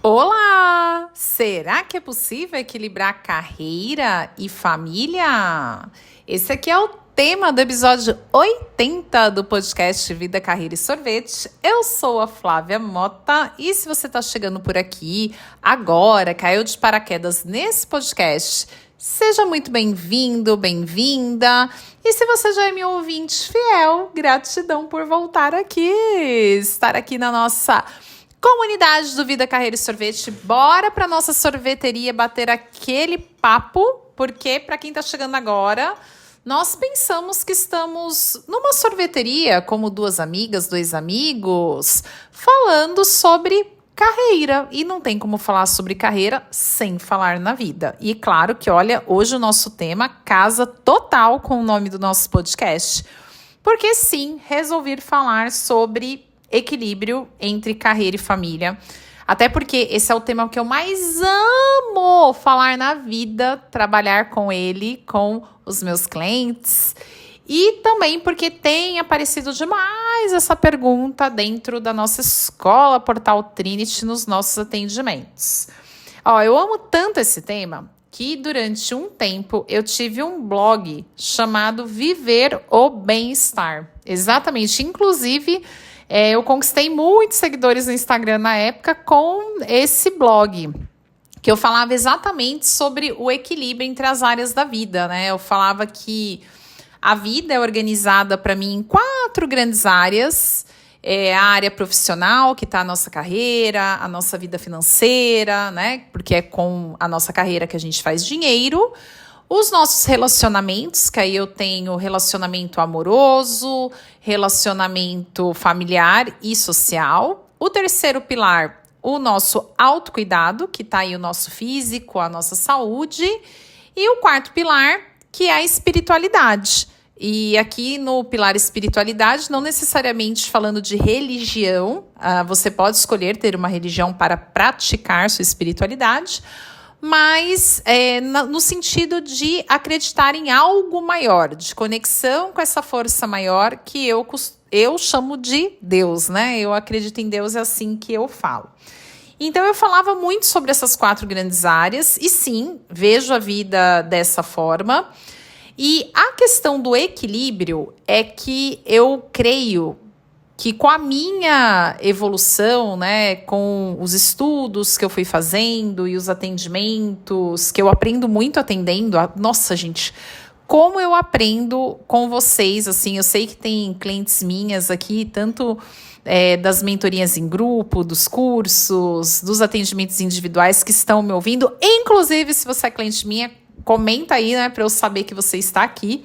Olá! Será que é possível equilibrar carreira e família? Esse aqui é o tema do episódio 80 do podcast Vida, Carreira e Sorvete. Eu sou a Flávia Mota e se você está chegando por aqui agora, caiu de paraquedas nesse podcast, seja muito bem-vindo, bem-vinda. E se você já é meu ouvinte fiel, gratidão por voltar aqui, estar aqui na nossa comunidade do Vida, Carreira e Sorvete. Bora para nossa sorveteria bater aquele papo, porque para quem está chegando agora, nós pensamos que estamos numa sorveteria, como duas amigas, dois amigos, falando sobre carreira. E não tem como falar sobre carreira sem falar na vida. E claro que, olha, hoje o nosso tema casa total com o nome do nosso podcast. Porque sim, resolvi falar sobre equilíbrio entre carreira e família. Até porque esse é o tema que eu mais amo falar na vida, trabalhar com ele, com os meus clientes. E também porque tem aparecido demais essa pergunta dentro da nossa escola Portal Trinity nos nossos atendimentos. Eu amo tanto esse tema que durante um tempo eu tive um blog chamado Viver o Bem-Estar. Exatamente, inclusive eu conquistei muitos seguidores no Instagram na época com esse blog, que eu falava exatamente sobre o equilíbrio entre as áreas da vida, né? Eu falava que a vida é organizada para mim em 4 grandes áreas. A área profissional, que está a nossa carreira, a nossa vida financeira, né? Porque é com a nossa carreira que a gente faz dinheiro. Os nossos relacionamentos, que aí eu tenho relacionamento amoroso, relacionamento familiar e social. O terceiro pilar, o nosso autocuidado, que tá aí o nosso físico, a nossa saúde. E o quarto pilar, que é a espiritualidade. E aqui no pilar espiritualidade, não necessariamente falando de religião, você pode escolher ter uma religião para praticar sua espiritualidade, mas no sentido de acreditar em algo maior, de conexão com essa força maior que eu chamo de Deus, né? Eu acredito em Deus, é assim que eu falo. Então eu falava muito sobre essas 4 grandes áreas e sim, vejo a vida dessa forma. E a questão do equilíbrio é que eu creio que com a minha evolução, né, com os estudos que eu fui fazendo e os atendimentos, que eu aprendo muito atendendo, nossa, gente, como eu aprendo com vocês, assim, eu sei que tem clientes minhas aqui, tanto das mentorias em grupo, dos cursos, dos atendimentos individuais que estão me ouvindo, inclusive, se você é cliente minha, comenta aí, né, para eu saber que você está aqui.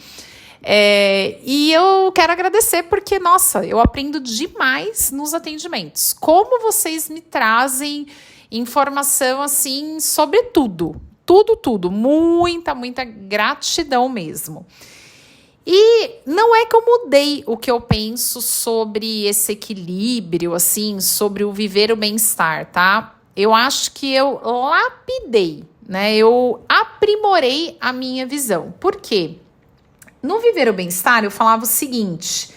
E eu quero agradecer porque, nossa, eu aprendo demais nos atendimentos. Como vocês me trazem informação, assim, sobre tudo. Tudo. Muita gratidão mesmo. E não é que eu mudei o que eu penso sobre esse equilíbrio, assim, sobre o viver o bem-estar, tá? Eu acho que eu lapidei, né? Eu aprimorei a minha visão. Por quê? No Viver o Bem-Estar, eu falava o seguinte,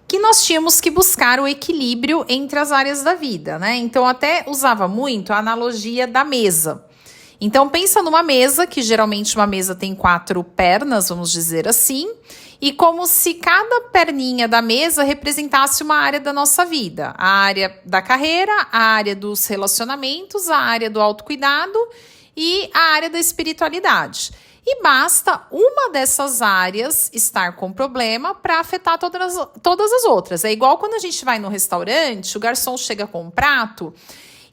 que nós tínhamos que buscar o equilíbrio entre as áreas da vida, né? Então, até usava muito a analogia da mesa. Então, pensa numa mesa, que geralmente uma mesa tem 4 pernas, vamos dizer assim, e como se cada perninha da mesa representasse uma área da nossa vida. A área da carreira, a área dos relacionamentos, a área do autocuidado e a área da espiritualidade. E basta uma dessas áreas estar com problema para afetar todas as outras. É igual quando a gente vai no restaurante, o garçom chega com um prato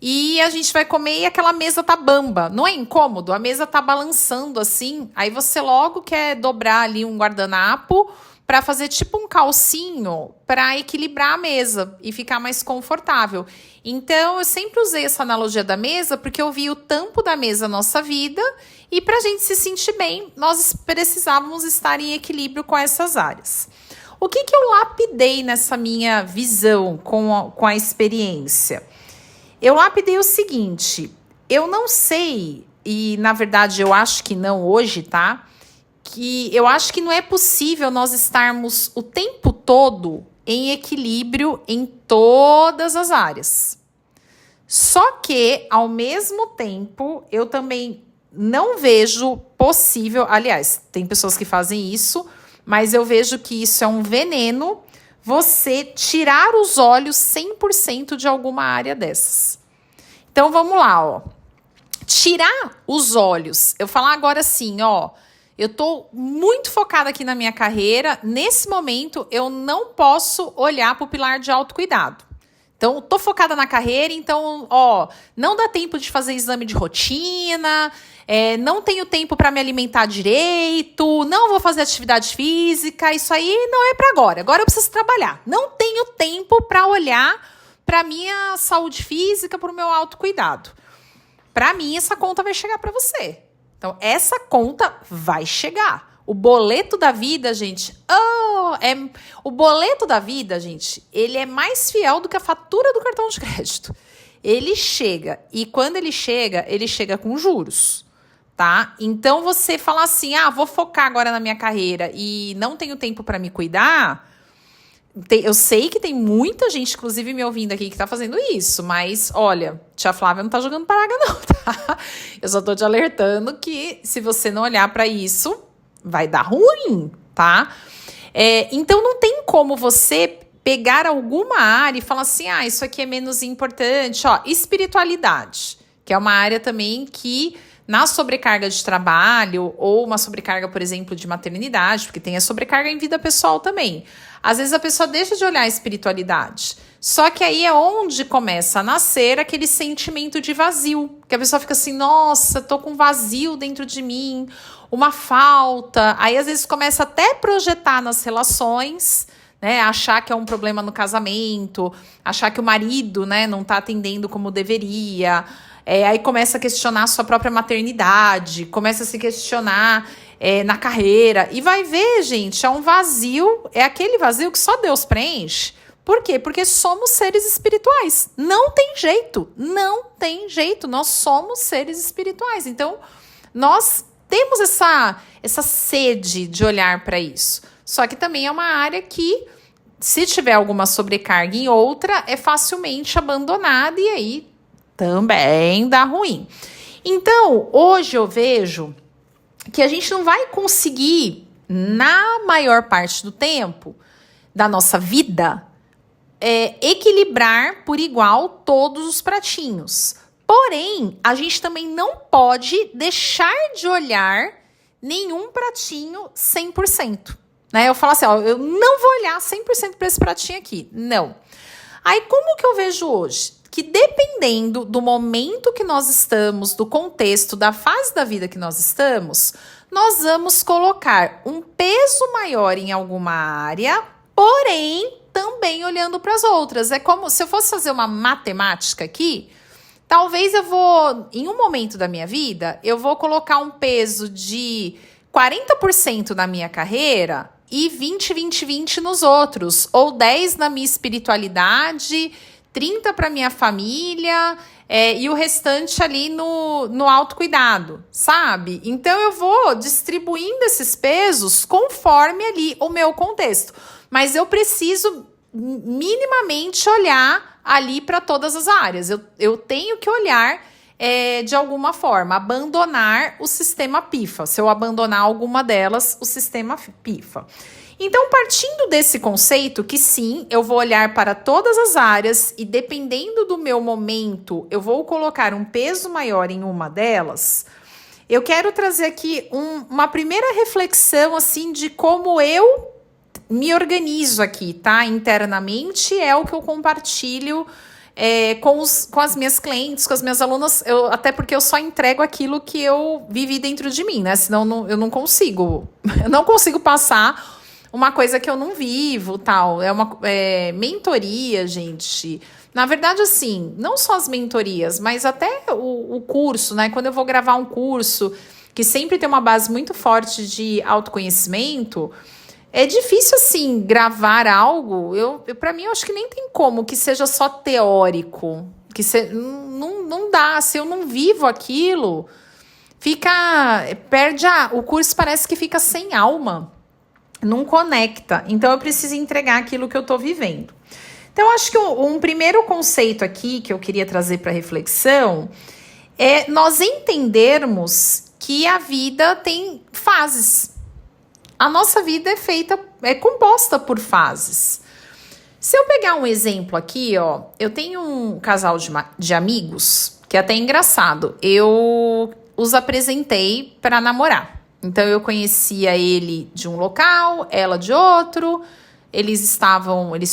e a gente vai comer e aquela mesa tá bamba. Não é incômodo? A mesa tá balançando assim, aí você logo quer dobrar ali um guardanapo para fazer tipo um calcinho para equilibrar a mesa e ficar mais confortável. Então, eu sempre usei essa analogia da mesa porque eu vi o tampo da mesa na nossa vida e para a gente se sentir bem, nós precisávamos estar em equilíbrio com essas áreas. O que eu lapidei nessa minha visão com a experiência? Eu lapidei o seguinte, eu não sei, e na verdade eu acho que não hoje, tá? Que eu acho que não é possível nós estarmos o tempo todo em equilíbrio em todas as áreas. Só que, ao mesmo tempo, eu também não vejo possível... Aliás, tem pessoas que fazem isso, mas eu vejo que isso é um veneno, você tirar os olhos 100% de alguma área dessas. Então, vamos lá, ó. Tirar os olhos. Eu falar agora assim, ó. Eu tô muito focada aqui na minha carreira. Nesse momento, eu não posso olhar para o pilar de autocuidado. Então, tô focada na carreira, então, ó, não dá tempo de fazer exame de rotina, não tenho tempo para me alimentar direito, não vou fazer atividade física, isso aí não é para agora. Agora eu preciso trabalhar. Não tenho tempo para olhar para minha saúde física, para o meu autocuidado. Para mim, essa conta vai chegar para você. Então, essa conta vai chegar. O boleto da vida, gente, o boleto da vida, gente, ele é mais fiel do que a fatura do cartão de crédito. Ele chega, e quando ele chega com juros, tá? Então, você falar assim, vou focar agora na minha carreira e não tenho tempo para me cuidar... Eu sei que tem muita gente, inclusive me ouvindo aqui, que tá fazendo isso, mas olha, tia Flávia não tá jogando praga não, tá? Eu só tô te alertando que se você não olhar pra isso, vai dar ruim, tá? Então não tem como você pegar alguma área e falar assim, isso aqui é menos importante, ó, espiritualidade, que é uma área também que na sobrecarga de trabalho ou uma sobrecarga, por exemplo, de maternidade, porque tem a sobrecarga em vida pessoal também. Às vezes a pessoa deixa de olhar a espiritualidade. Só que aí é onde começa a nascer aquele sentimento de vazio. Que a pessoa fica assim, nossa, tô com vazio dentro de mim, uma falta. Aí às vezes começa até a projetar nas relações, né? Achar que é um problema no casamento, achar que o marido, né, não tá atendendo como deveria. Aí começa a questionar a sua própria maternidade, começa a se questionar na carreira. E vai ver, gente, é um vazio, é aquele vazio que só Deus preenche. Por quê? Porque somos seres espirituais. Não tem jeito. Nós somos seres espirituais. Então, nós temos essa sede de olhar para isso. Só que também é uma área que, se tiver alguma sobrecarga em outra, é facilmente abandonada e aí também dá ruim. Então, hoje eu vejo que a gente não vai conseguir, na maior parte do tempo da nossa vida, equilibrar por igual todos os pratinhos. Porém, a gente também não pode deixar de olhar nenhum pratinho 100%. Né? Eu falo assim, eu não vou olhar 100% para esse pratinho aqui. Não. Aí, como que eu vejo hoje? Que dependendo do momento que nós estamos, do contexto, da fase da vida que nós estamos, nós vamos colocar um peso maior em alguma área, porém, também olhando para as outras. É como se eu fosse fazer uma matemática aqui, talvez eu vou, em um momento da minha vida, eu vou colocar um peso de 40% na minha carreira e 20 nos outros, ou 10 na minha espiritualidade, 30 para minha família e o restante ali no autocuidado, sabe? Então, eu vou distribuindo esses pesos conforme ali o meu contexto. Mas eu preciso minimamente olhar ali para todas as áreas. Eu tenho que olhar de alguma forma, abandonar o sistema pifa. Se eu abandonar alguma delas, o sistema pifa. Então, partindo desse conceito que sim, eu vou olhar para todas as áreas e dependendo do meu momento, eu vou colocar um peso maior em uma delas, eu quero trazer aqui uma primeira reflexão assim de como eu me organizo aqui, tá? Internamente é o que eu compartilho com as minhas clientes, com as minhas alunas, até porque eu só entrego aquilo que eu vivi dentro de mim, né? Senão eu não consigo. Eu não consigo passar uma coisa que eu não vivo, tal. É uma mentoria, gente. Na verdade, assim, não só as mentorias, mas até o curso, né? Quando eu vou gravar um curso que sempre tem uma base muito forte de autoconhecimento, é difícil, assim, gravar algo. Para mim, eu acho que nem tem como que seja só teórico. Não dá. Se eu não vivo aquilo, o curso parece que fica sem alma. Não conecta. Então, eu preciso entregar aquilo que eu tô vivendo. Então, acho que um primeiro conceito aqui que eu queria trazer para reflexão é nós entendermos que a vida tem fases. A nossa vida é composta por fases. Se eu pegar um exemplo aqui, ó, eu tenho um casal de amigos que é até engraçado. Eu os apresentei para namorar. Então, eu conhecia ele de um local, ela de outro. Eles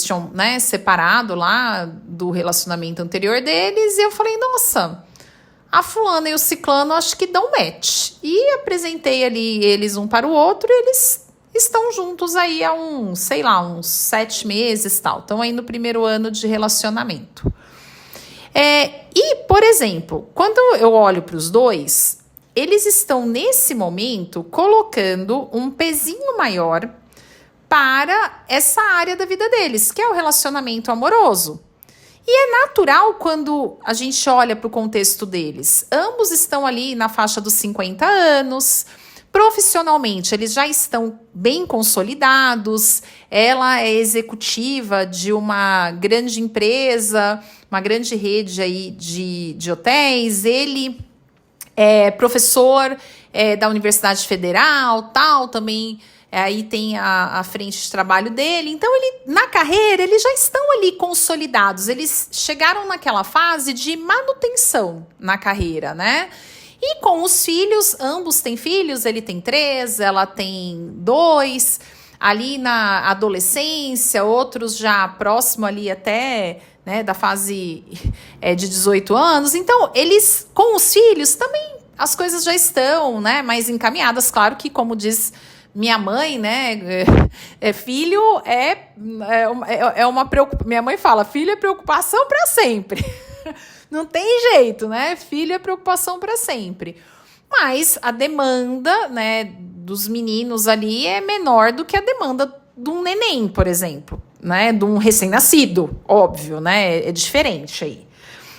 tinham, né, separado lá do relacionamento anterior deles. E eu falei, nossa, a fulana e o ciclano acho que dão match. E apresentei ali eles um para o outro. Eles estão juntos aí há uns 7 meses, tal. Estão aí no primeiro ano de relacionamento. E, por exemplo, quando eu olho para os dois, eles estão nesse momento colocando um pezinho maior para essa área da vida deles, que é o relacionamento amoroso. E é natural quando a gente olha para o contexto deles. Ambos estão ali na faixa dos 50 anos. Profissionalmente, eles já estão bem consolidados. Ela é executiva de uma grande empresa, uma grande rede aí de hotéis. Ele é professor da Universidade Federal, tal, também. Aí tem a frente de trabalho dele. Então, na carreira, eles já estão ali consolidados. Eles chegaram naquela fase de manutenção na carreira, né? E com os filhos, ambos têm filhos. Ele tem 3, ela tem 2. Ali na adolescência, outros já próximo ali até, né, da fase de 18 anos. Então, eles, com os filhos, também as coisas já estão, né, mais encaminhadas. Claro que, como diz minha mãe, né, filho é uma preocupação. Minha mãe fala, filho é preocupação para sempre. Não tem jeito, né? Filho é preocupação para sempre. Mas a demanda, né, dos meninos ali é menor do que a demanda de um neném, por exemplo, né? De um recém-nascido, óbvio, né? É diferente aí.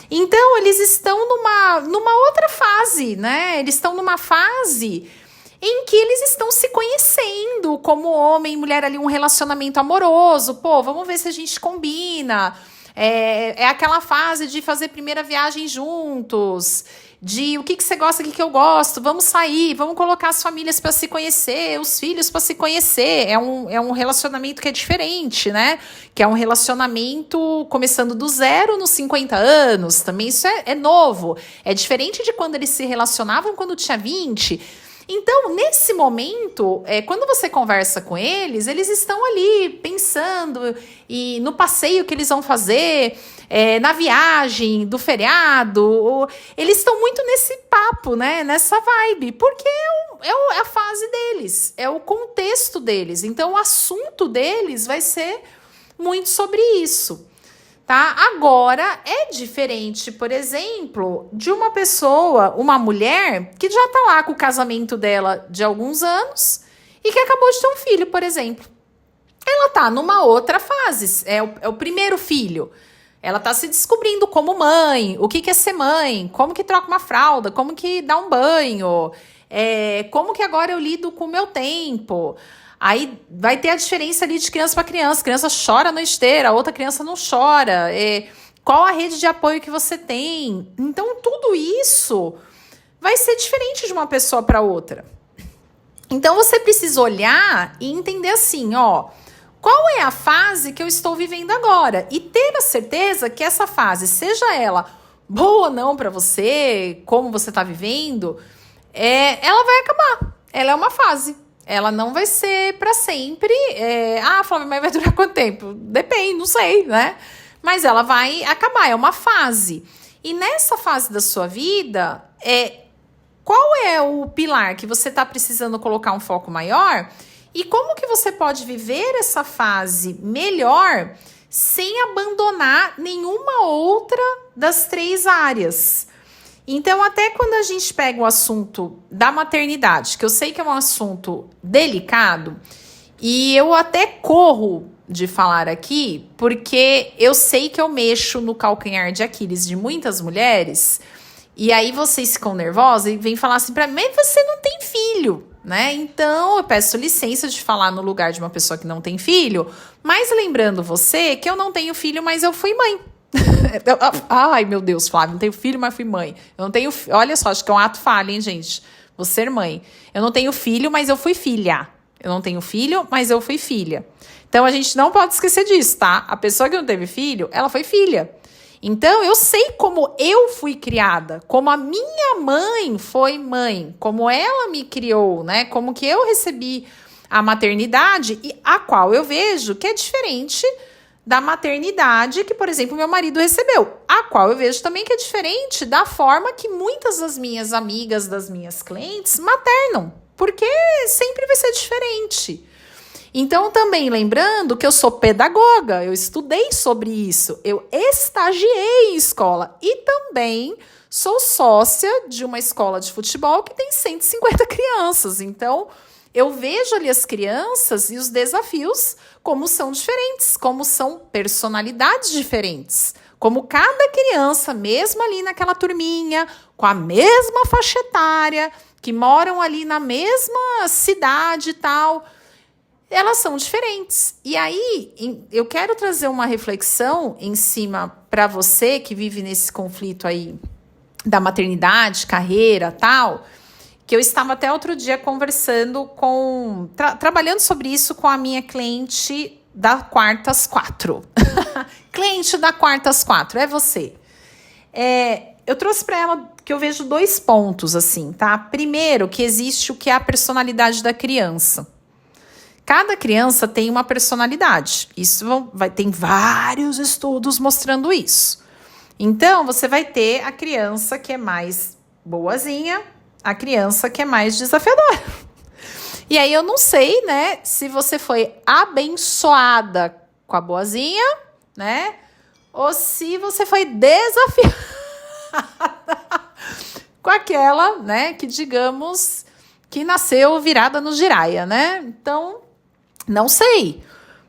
Então, eles estão numa outra fase, né? Eles estão numa fase em que eles estão se conhecendo como homem e mulher ali, um relacionamento amoroso. Pô, vamos ver se a gente combina. É aquela fase de fazer primeira viagem juntos, de o que você gosta, o que eu gosto, vamos sair, vamos colocar as famílias para se conhecer, os filhos para se conhecer. É um relacionamento que é diferente, né? Que é um relacionamento começando do 0 nos 50 anos. Também isso é novo. É diferente de quando eles se relacionavam quando tinha 20. Então, nesse momento, quando você conversa com eles estão ali pensando no passeio que eles vão fazer, na viagem, do feriado. Eles estão muito nesse papo, né? Nessa vibe, porque é a fase deles, é o contexto deles. Então, o assunto deles vai ser muito sobre isso. Tá? Agora, é diferente, por exemplo, de uma pessoa, uma mulher, que já tá lá com o casamento dela de alguns anos e que acabou de ter um filho, por exemplo. Ela tá numa outra fase, é o primeiro filho. Ela tá se descobrindo como mãe, o que é ser mãe, como que troca uma fralda, como que dá um banho, como que agora eu lido com o meu tempo. Aí vai ter a diferença ali de criança para criança. Criança chora no esteira, a outra criança não chora. Qual a rede de apoio que você tem? Então, tudo isso vai ser diferente de uma pessoa para outra. Então, você precisa olhar e entender assim, ó, qual é a fase que eu estou vivendo agora? E ter a certeza que essa fase, seja ela boa ou não para você, como você está vivendo, ela vai acabar. Ela é uma fase. Ela não vai ser para sempre. Flávia, mas vai durar quanto tempo? Depende, não sei, né? Mas ela vai acabar, é uma fase. E nessa fase da sua vida, qual é o pilar que você está precisando colocar um foco maior? E como que você pode viver essa fase melhor sem abandonar nenhuma outra das 3 áreas? Então, até quando a gente pega o assunto da maternidade, que eu sei que é um assunto delicado, e eu até corro de falar aqui, porque eu sei que eu mexo no calcanhar de Aquiles de muitas mulheres, e aí vocês ficam nervosas e vêm falar assim pra mim, mas você não tem filho. né? Então, eu peço licença de falar no lugar de uma pessoa que não tem filho, mas lembrando você que eu não tenho filho, mas eu fui mãe. Ai, meu Deus, Flávia, não tenho filho, mas fui mãe. Eu não tenho, olha só, acho que é um ato falho, hein, gente? Vou ser mãe. Eu não tenho filho, mas eu fui filha. Eu não tenho filho, mas eu fui filha. Então, a gente não pode esquecer disso, tá? A pessoa que não teve filho, ela foi filha. Então, eu sei como eu fui criada, como a minha mãe foi mãe, como ela me criou, né? Como que eu recebi a maternidade, e a qual eu vejo que é diferente da maternidade que, por exemplo, meu marido recebeu, a qual eu vejo também que é diferente da forma que muitas das minhas amigas, das minhas clientes maternam, porque sempre vai ser diferente. Então, também lembrando que eu sou pedagoga, eu estudei sobre isso, eu estagiei em escola e também sou sócia de uma escola de futebol que tem 150 crianças. Então, eu vejo ali as crianças e os desafios como são diferentes, como são personalidades diferentes. Como cada criança, mesmo ali naquela turminha, com a mesma faixa etária, que moram ali na mesma cidade e tal, elas são diferentes. E aí, eu quero trazer uma reflexão em cima para você que vive nesse conflito aí da maternidade, carreira, tal, que eu estava até outro dia conversando trabalhando sobre isso com a minha cliente da Quarta às 4. Cliente da Quarta às 4, é você. Eu trouxe para ela que eu vejo 2 pontos, assim, tá? Primeiro, que existe o que é a personalidade da criança. Cada criança tem uma personalidade. Tem vários estudos mostrando isso. Então, você vai ter a criança que é mais boazinha, a criança que é mais desafiadora. E aí, eu não sei, né, se você foi abençoada com a boazinha, né, ou se você foi desafiada com aquela, né, que digamos que nasceu virada no giraia, né? Então, não sei,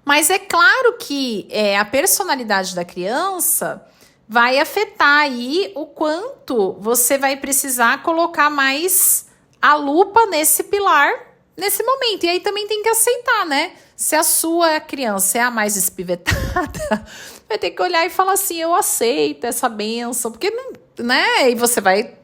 mas é claro que a personalidade da criança vai afetar aí o quanto você vai precisar colocar mais a lupa nesse pilar, nesse momento. E aí também tem que aceitar, né? Se a sua criança é a mais espivetada, vai ter que olhar e falar assim, eu aceito essa bênção, porque, né? E você vai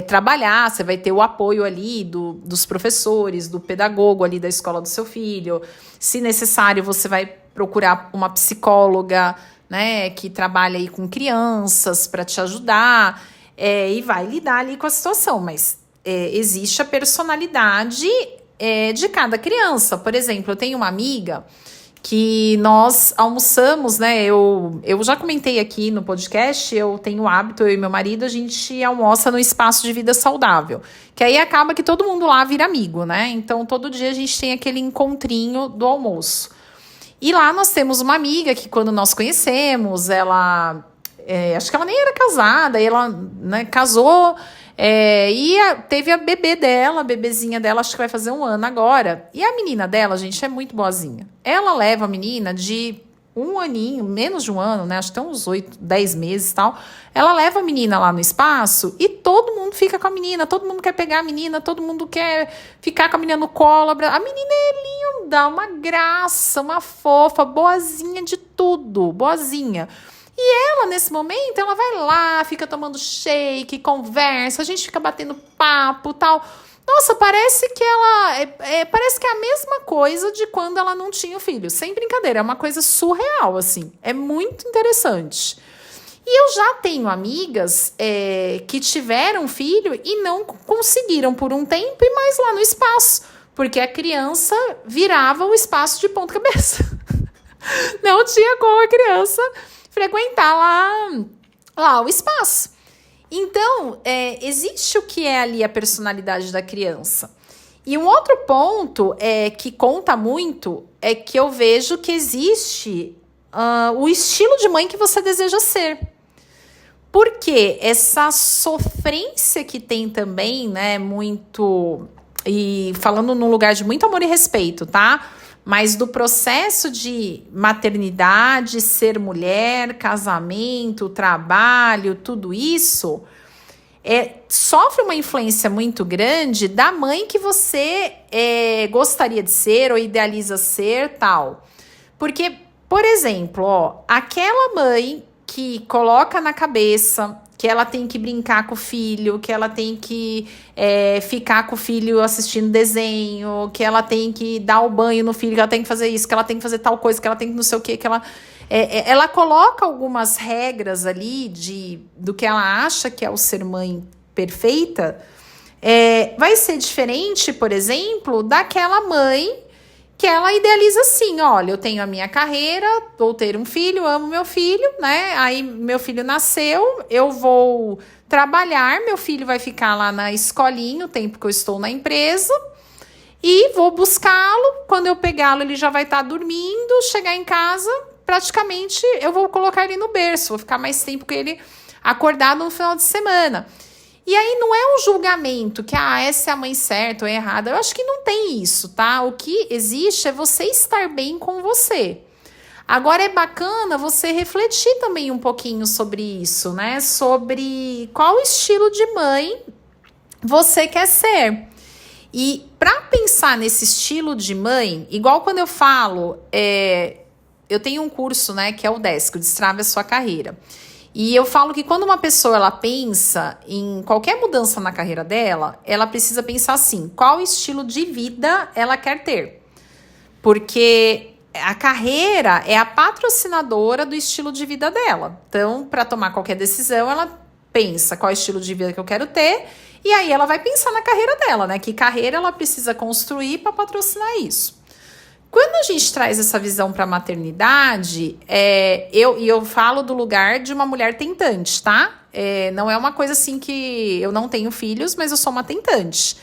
trabalhar, você vai ter o apoio ali dos professores, do pedagogo ali da escola do seu filho. Se necessário, você vai procurar uma psicóloga, né, que trabalha aí com crianças para te ajudar, e vai lidar ali com a situação. Mas existe a personalidade de cada criança. Por exemplo, eu tenho uma amiga que nós almoçamos, né? Eu já comentei aqui no podcast, eu tenho o hábito, eu e meu marido, a gente almoça no espaço de vida saudável. Que aí acaba que todo mundo lá vira amigo, né? Então, todo dia a gente tem aquele encontrinho do almoço. E lá nós temos uma amiga que quando nós conhecemos, ela... acho que ela nem era casada, e ela, né, casou... e teve a bebê dela, a bebezinha dela, acho que vai fazer 1 ano agora. E a menina dela, gente, é muito boazinha. Ela leva a menina de 1 aninho, menos de 1 ano, né? Acho que tem uns 8, 10 meses e tal. Ela leva a menina lá no espaço e todo mundo fica com a menina, todo mundo quer pegar a menina, todo mundo quer ficar com a menina no colo. A menina é linda, uma graça, uma fofa, boazinha de tudo, boazinha. E ela, nesse momento, ela vai lá, fica tomando shake, conversa, a gente fica batendo papo, tal. Nossa, parece que parece que é a mesma coisa de quando ela não tinha o filho. Sem brincadeira, é uma coisa surreal, assim. É muito interessante. E eu já tenho amigas que tiveram filho e não conseguiram por um tempo ir mais lá no espaço. Porque a criança virava o espaço de ponta cabeça. Não tinha como a criança frequentar lá o espaço. Então, existe o que é ali a personalidade da criança. E um outro ponto que conta muito é que eu vejo que existe o estilo de mãe que você deseja ser. Porque essa sofrência que tem também, né, muito... E falando num lugar de muito amor e respeito, tá? Mas do processo de maternidade, ser mulher, casamento, trabalho, tudo isso, sofre uma influência muito grande da mãe que você gostaria de ser ou idealiza ser, tal. Porque, por exemplo, aquela mãe que coloca na cabeça que ela tem que brincar com o filho, que ela tem que ficar com o filho assistindo desenho, que ela tem que dar o banho no filho, que ela tem que fazer isso, que ela tem que fazer tal coisa, que ela tem que não sei o quê, que ela coloca algumas regras ali do que ela acha que é o ser mãe perfeita, vai ser diferente, por exemplo, daquela mãe que ela idealiza assim, olha, eu tenho a minha carreira, vou ter um filho, amo meu filho, né? Aí meu filho nasceu, eu vou trabalhar, meu filho vai ficar lá na escolinha o tempo que eu estou na empresa e vou buscá-lo, quando eu pegá-lo ele já vai estar dormindo, chegar em casa, praticamente eu vou colocar ele no berço, vou ficar mais tempo com ele acordado no final de semana. E aí não é um julgamento que, essa é a mãe certa ou errada. Eu acho que não tem isso, tá? O que existe é você estar bem com você. Agora é bacana você refletir também um pouquinho sobre isso, né? Sobre qual estilo de mãe você quer ser. E para pensar nesse estilo de mãe, igual quando eu falo, eu tenho um curso, né, que é o DESC, o Destrave a Sua Carreira. E eu falo que quando uma pessoa ela pensa em qualquer mudança na carreira dela, ela precisa pensar assim, qual estilo de vida ela quer ter. Porque a carreira é a patrocinadora do estilo de vida dela. Então, para tomar qualquer decisão, ela pensa qual estilo de vida que eu quero ter, e aí ela vai pensar na carreira dela, né? Que carreira ela precisa construir para patrocinar isso. Quando a gente traz essa visão para a maternidade, eu falo do lugar de uma mulher tentante, tá? Não é uma coisa assim que eu não tenho filhos, mas eu sou uma tentante.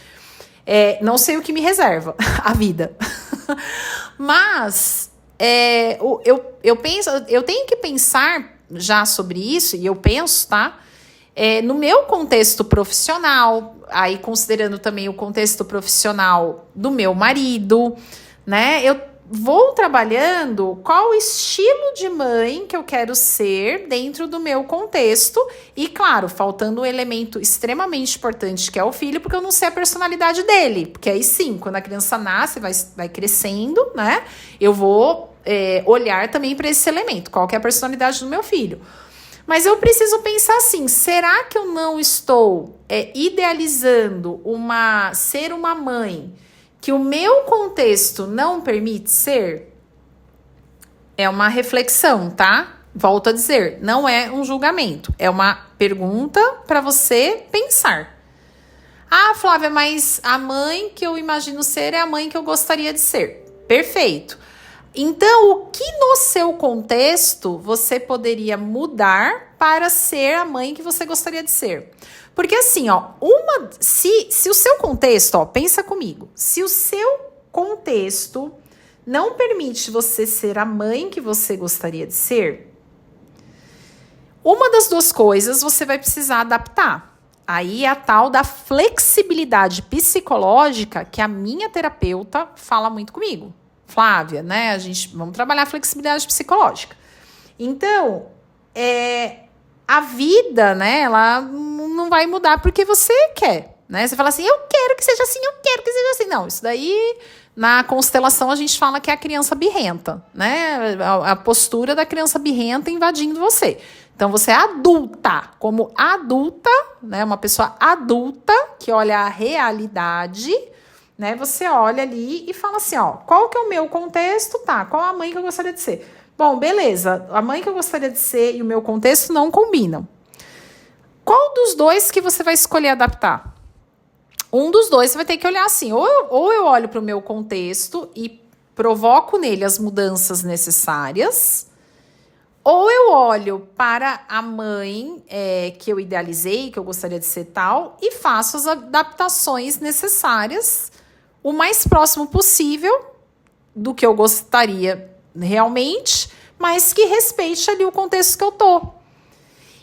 Não sei o que me reserva a vida. Mas eu tenho que pensar já sobre isso, e eu penso, tá? No meu contexto profissional, aí considerando também o contexto profissional do meu marido, né? Eu vou trabalhando qual estilo de mãe que eu quero ser dentro do meu contexto e, claro, faltando um elemento extremamente importante que é o filho, porque eu não sei a personalidade dele, porque aí sim, quando a criança nasce, vai crescendo, né? Eu vou olhar também para esse elemento, qual que é a personalidade do meu filho. Mas eu preciso pensar assim, será que eu não estou idealizando ser uma mãe que o meu contexto não permite ser? É uma reflexão, tá? Volto a dizer, não é um julgamento. É uma pergunta para você pensar. Flávia, mas a mãe que eu imagino ser é a mãe que eu gostaria de ser. Perfeito. Então, o que no seu contexto você poderia mudar para ser a mãe que você gostaria de ser? Porque assim, se o seu contexto, pensa comigo, se o seu contexto não permite você ser a mãe que você gostaria de ser, uma das duas coisas você vai precisar adaptar. Aí é a tal da flexibilidade psicológica que a minha terapeuta fala muito comigo. Flávia, né? Vamos trabalhar a flexibilidade psicológica. Então, a vida, né, ela não vai mudar porque você quer, né? Você fala assim, eu quero que seja assim, eu quero que seja assim. Não, isso daí, na constelação, a gente fala que é a criança birrenta, né? A postura da criança birrenta invadindo você. Então, você é adulta, como adulta, né? Uma pessoa adulta que olha a realidade, né? Você olha ali e fala assim, qual que é o meu contexto? Tá, qual a mãe que eu gostaria de ser? Bom, beleza, a mãe que eu gostaria de ser e o meu contexto não combinam. Qual dos dois que você vai escolher adaptar? Um dos dois você vai ter que olhar assim, ou eu olho para o meu contexto e provoco nele as mudanças necessárias, ou eu olho para a mãe que eu idealizei, que eu gostaria de ser tal, e faço as adaptações necessárias o mais próximo possível do que eu gostaria realmente, mas que respeite ali o contexto que eu tô.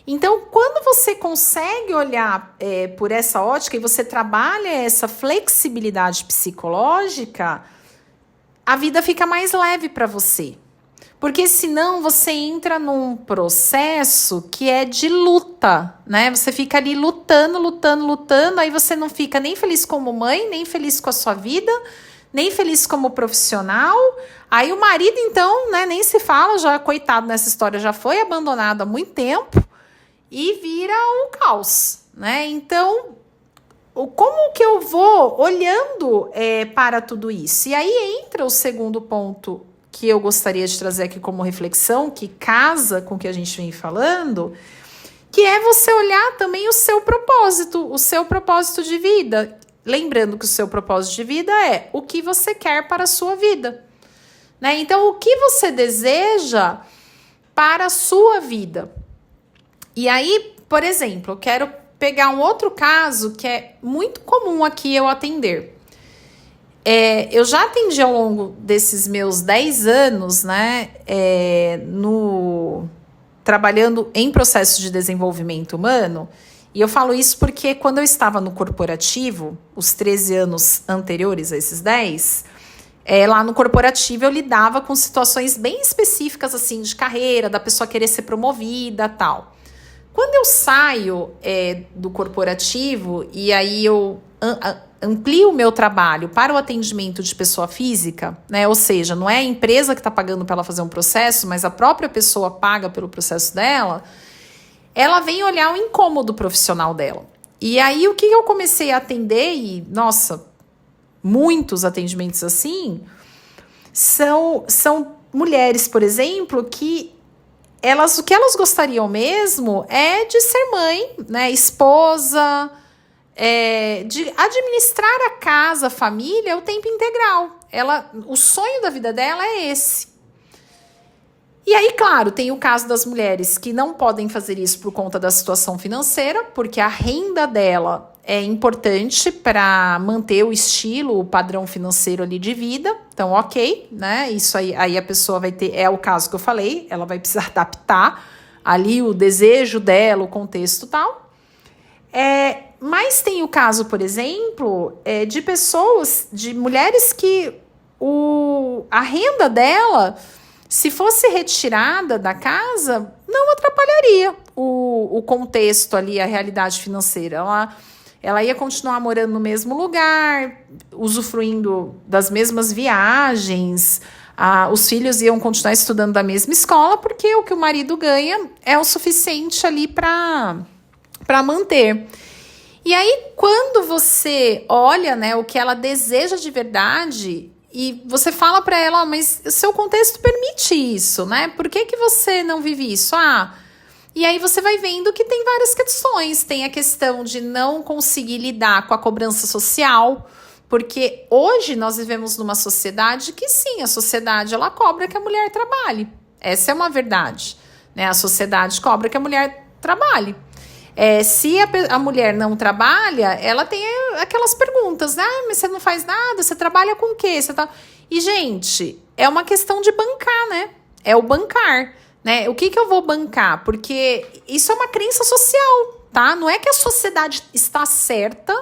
Então, quando você consegue olhar por essa ótica e você trabalha essa flexibilidade psicológica, a vida fica mais leve para você. Porque senão você entra num processo que é de luta, né? Você fica ali lutando, aí você não fica nem feliz como mãe, nem feliz com a sua vida, nem feliz como profissional. Aí o marido, então, né, nem se fala, já coitado nessa história, já foi abandonado há muito tempo e vira um caos, né? Então, como que eu vou olhando para tudo isso? E aí entra o segundo ponto que eu gostaria de trazer aqui como reflexão, que casa com o que a gente vem falando, que é você olhar também o seu propósito de vida. Lembrando que o seu propósito de vida é o que você quer para a sua vida, né? Então, o que você deseja para a sua vida? E aí, por exemplo, eu quero pegar um outro caso que é muito comum aqui eu atender. Eu já atendi ao longo desses meus 10 anos, né, trabalhando em processo de desenvolvimento humano, e eu falo isso porque quando eu estava no corporativo, os 13 anos anteriores a esses 10, lá no corporativo eu lidava com situações bem específicas, assim, de carreira, da pessoa querer ser promovida, tal. Quando eu saio do corporativo e aí eu amplio o meu trabalho para o atendimento de pessoa física, né? Ou seja, não é a empresa que está pagando para ela fazer um processo, mas a própria pessoa paga pelo processo dela, ela vem olhar o incômodo profissional dela. E aí o que eu comecei a atender, e nossa, muitos atendimentos assim, são mulheres, por exemplo, que o que elas gostariam mesmo é de ser mãe, né, esposa, de administrar a casa, a família, o tempo integral. O sonho da vida dela é esse. E aí, claro, tem o caso das mulheres que não podem fazer isso por conta da situação financeira, porque a renda dela é importante para manter o estilo, o padrão financeiro ali de vida. Então, ok, né? Isso aí a pessoa vai ter, é o caso que eu falei, ela vai precisar adaptar ali o desejo dela, o contexto e tal. Mas tem o caso, por exemplo, de pessoas, de mulheres que a renda dela, se fosse retirada da casa, não atrapalharia o contexto ali, a realidade financeira. Ela ia continuar morando no mesmo lugar, usufruindo das mesmas viagens, os filhos iam continuar estudando da mesma escola, porque o que o marido ganha é o suficiente ali para manter. E aí, quando você olha, né, o que ela deseja de verdade, e você fala para ela, mas o seu contexto permite isso, né? Por que você não vive isso? E aí você vai vendo que tem várias questões. Tem a questão de não conseguir lidar com a cobrança social, porque hoje nós vivemos numa sociedade que sim, a sociedade ela cobra que a mulher trabalhe. Essa é uma verdade, né? A sociedade cobra que a mulher trabalhe. Se a mulher não trabalha, ela tem aquelas perguntas, né? Mas você não faz nada, você trabalha com o quê? E, gente, é uma questão de bancar, né? É o bancar, né? O que eu vou bancar? Porque isso é uma crença social, tá? Não é que a sociedade está certa,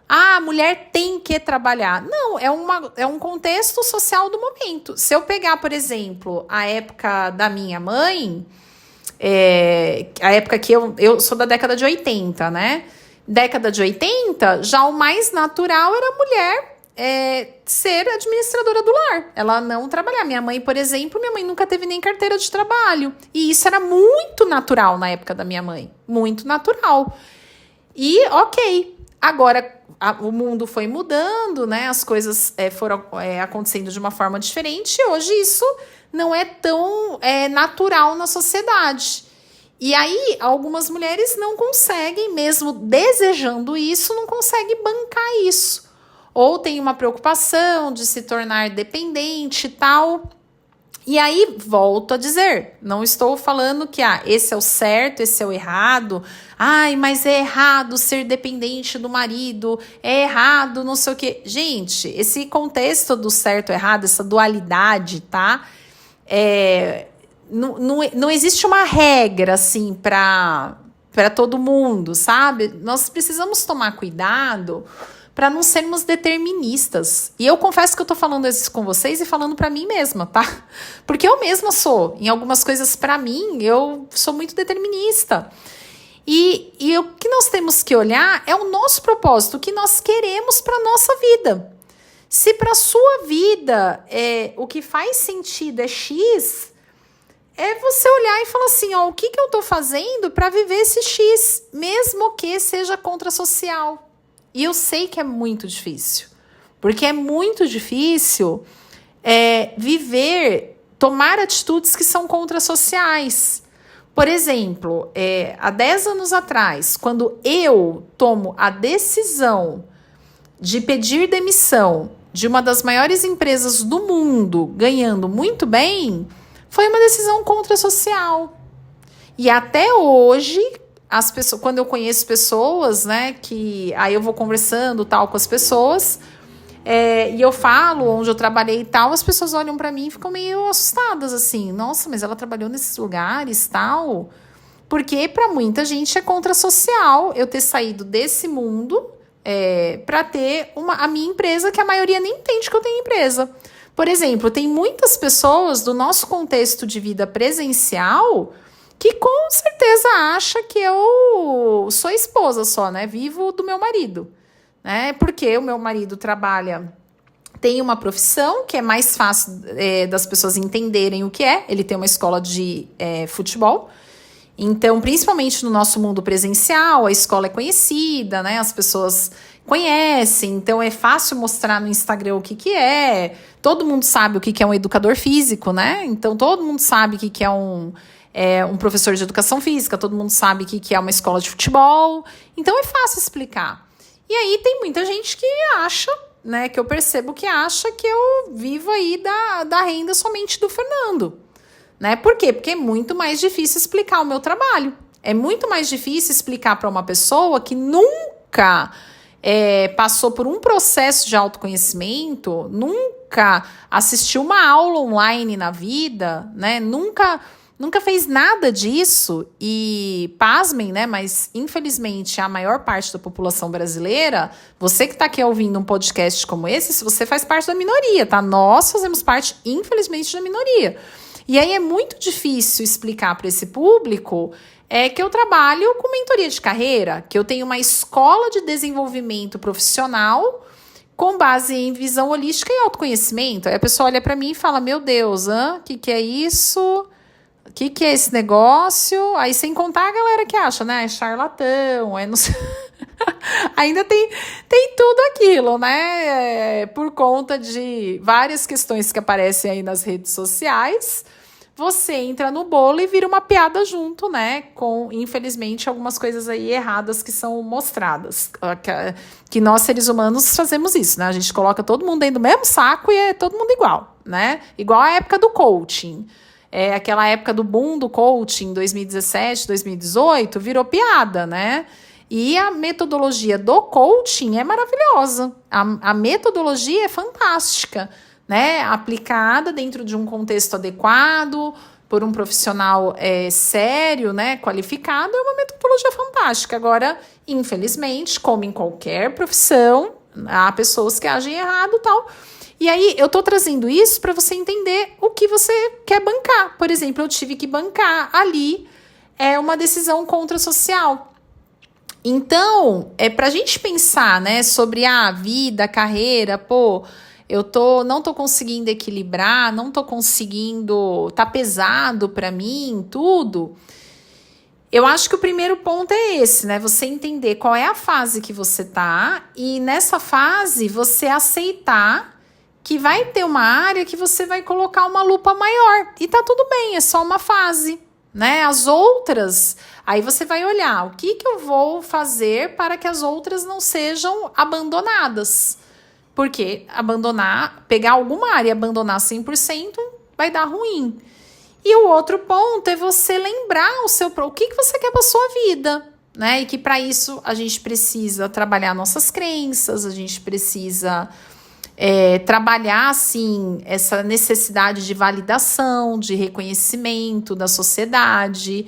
a mulher tem que trabalhar. Não, é um contexto social do momento. Se eu pegar, por exemplo, a época da minha mãe... a época que eu sou da década de 80, né? Década de 80, já o mais natural era a mulher ser administradora do lar. Ela não trabalhar. Minha mãe, por exemplo, nunca teve nem carteira de trabalho. E isso era muito natural na época da minha mãe. Muito natural. E, ok. Agora, o mundo foi mudando, né? As coisas foram acontecendo de uma forma diferente. E hoje isso não é tão natural na sociedade. E aí, algumas mulheres não conseguem, mesmo desejando isso, não conseguem bancar isso. Ou tem uma preocupação de se tornar dependente e tal. E aí, volto a dizer, não estou falando que esse é o certo, esse é o errado. Ai, mas é errado ser dependente do marido, é errado não sei o quê. Gente, esse contexto do certo e errado, essa dualidade, tá? Não existe uma regra assim para todo mundo, sabe? Nós precisamos tomar cuidado para não sermos deterministas. E eu confesso que eu tô falando isso com vocês e falando para mim mesma, tá? Porque eu mesma sou. Em algumas coisas, para mim, eu sou muito determinista. E o que nós temos que olhar é o nosso propósito, o que nós queremos para nossa vida. Se para sua vida o que faz sentido é X, é você olhar e falar assim, ó, o que eu tô fazendo para viver esse X, mesmo que seja contrassocial. E eu sei que é muito difícil, porque é muito difícil tomar atitudes que são contrassociais. Por exemplo, há 10 anos atrás, quando eu tomo a decisão de pedir demissão de uma das maiores empresas do mundo, ganhando muito bem, foi uma decisão contrassocial. E até hoje, as pessoas, quando eu conheço pessoas, né, que aí eu vou conversando tal com as pessoas, e eu falo onde eu trabalhei e tal, as pessoas olham para mim e ficam meio assustadas, assim, nossa, mas ela trabalhou nesses lugares tal, porque para muita gente é contrassocial eu ter saído desse mundo para ter a minha empresa, que a maioria nem entende que eu tenho empresa. Por exemplo, tem muitas pessoas do nosso contexto de vida presencial que com certeza acha que eu sou esposa só, né? Vivo do meu marido, né? Porque o meu marido tem uma profissão que é mais fácil das pessoas entenderem o que é. Ele tem uma escola de futebol. Então, principalmente no nosso mundo presencial, a escola é conhecida, né? As pessoas conhecem, então é fácil mostrar no Instagram o que é. Todo mundo sabe o que é um educador físico, né? Então, todo mundo sabe o que é um professor de educação física, todo mundo sabe o que é uma escola de futebol. Então, é fácil explicar. E aí, tem muita gente que acha, né? Que eu percebo que acha que eu vivo aí da renda somente do Fernando. Né? Por quê? Porque é muito mais difícil explicar o meu trabalho. É muito mais difícil explicar para uma pessoa que nunca passou por um processo de autoconhecimento, nunca assistiu uma aula online na vida, né? Nunca fez nada disso e, pasmem, né? Mas, infelizmente, a maior parte da população brasileira, você que está aqui ouvindo um podcast como esse, você faz parte da minoria, tá? Nós fazemos parte, infelizmente, da minoria. E aí é muito difícil explicar para esse público que eu trabalho com mentoria de carreira, que eu tenho uma escola de desenvolvimento profissional com base em visão holística e autoconhecimento. Aí a pessoa olha para mim e fala, meu Deus, o que é isso? O que é esse negócio? Aí sem contar a galera que acha, né? É charlatão, não sei... Ainda tem tudo aquilo, né? Por conta de várias questões que aparecem aí nas redes sociais, você entra no bolo e vira uma piada junto, né? Com, infelizmente, algumas coisas aí erradas que são mostradas. Que nós, seres humanos, fazemos isso, né? A gente coloca todo mundo dentro do mesmo saco e é todo mundo igual, né? Igual a época do coaching. Aquela época do boom do coaching, 2017, 2018, virou piada, né? E a metodologia do coaching é maravilhosa. A metodologia é fantástica, né? Aplicada dentro de um contexto adequado, por um profissional sério, né? Qualificado, é uma metodologia fantástica. Agora, infelizmente, como em qualquer profissão, há pessoas que agem errado e tal. E aí, eu tô trazendo isso para você entender o que você quer bancar. Por exemplo, eu tive que bancar ali uma decisão contrassocial. Então, pra gente pensar, né, sobre a vida, a carreira, não tô conseguindo equilibrar, não tô conseguindo, tá pesado pra mim, tudo. Eu acho que o primeiro ponto é esse, né, você entender qual é a fase que você tá e nessa fase você aceitar que vai ter uma área que você vai colocar uma lupa maior e tá tudo bem, é só uma fase. Né? As outras, aí você vai olhar o que eu vou fazer para que as outras não sejam abandonadas. Porque pegar alguma área e abandonar 100% vai dar ruim. E o outro ponto é você lembrar o que você quer para sua vida. Né? E que para isso a gente precisa trabalhar nossas crenças, a gente precisa... trabalhar assim essa necessidade de validação, de reconhecimento da sociedade,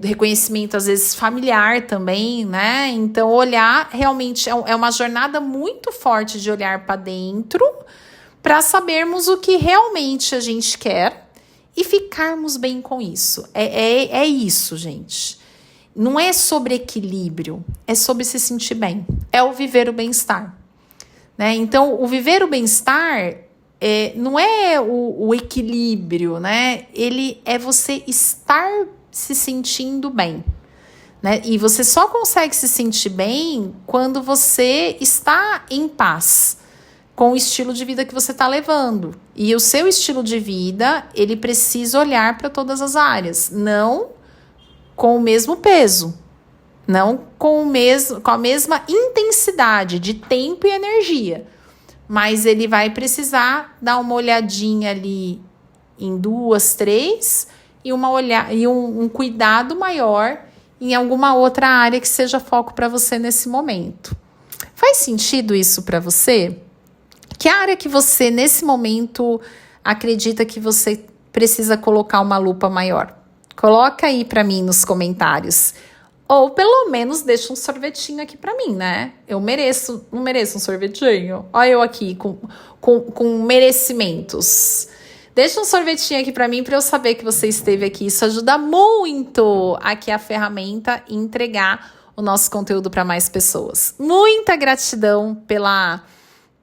reconhecimento às vezes familiar também, né? Então olhar realmente é uma jornada muito forte de olhar para dentro para sabermos o que realmente a gente quer e ficarmos bem com isso. É isso, gente. Não é sobre equilíbrio, é sobre se sentir bem. É o viver o bem-estar, né? Então, o viver o bem-estar não é o equilíbrio, né? Ele é você estar se sentindo bem, né? E você só consegue se sentir bem quando você está em paz com o estilo de vida que você está levando. E o seu estilo de vida, ele precisa olhar para todas as áreas, não com o mesmo peso, não com a mesma intensidade de tempo e energia, mas ele vai precisar dar uma olhadinha ali em 2, 3 e um cuidado maior em alguma outra área que seja foco para você nesse momento. Faz sentido isso para você? Que área que você, nesse momento, acredita que você precisa colocar uma lupa maior? Coloca aí para mim nos comentários. Ou pelo menos deixa um sorvetinho aqui para mim, né? Eu mereço, não mereço um sorvetinho? Olha eu aqui com merecimentos. Deixa um sorvetinho aqui para mim para eu saber que você esteve aqui. Isso ajuda muito aqui a ferramenta e entregar o nosso conteúdo para mais pessoas. Muita gratidão pela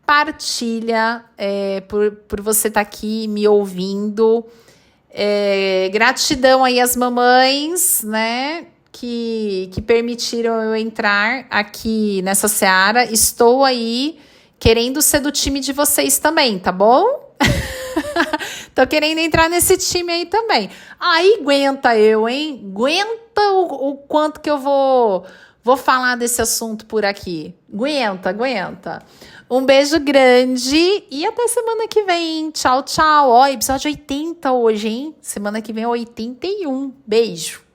partilha, por você estar aqui me ouvindo. Gratidão aí às mamães, né, que permitiram eu entrar aqui nessa seara. Estou aí querendo ser do time de vocês também, tá bom? Tô querendo entrar nesse time aí também. Aí aguenta eu, hein? Aguenta o quanto que eu vou falar desse assunto por aqui. Aguenta. Um beijo grande e até semana que vem. Tchau, tchau. Ó, episódio 80 hoje, hein? Semana que vem é 81. Beijo.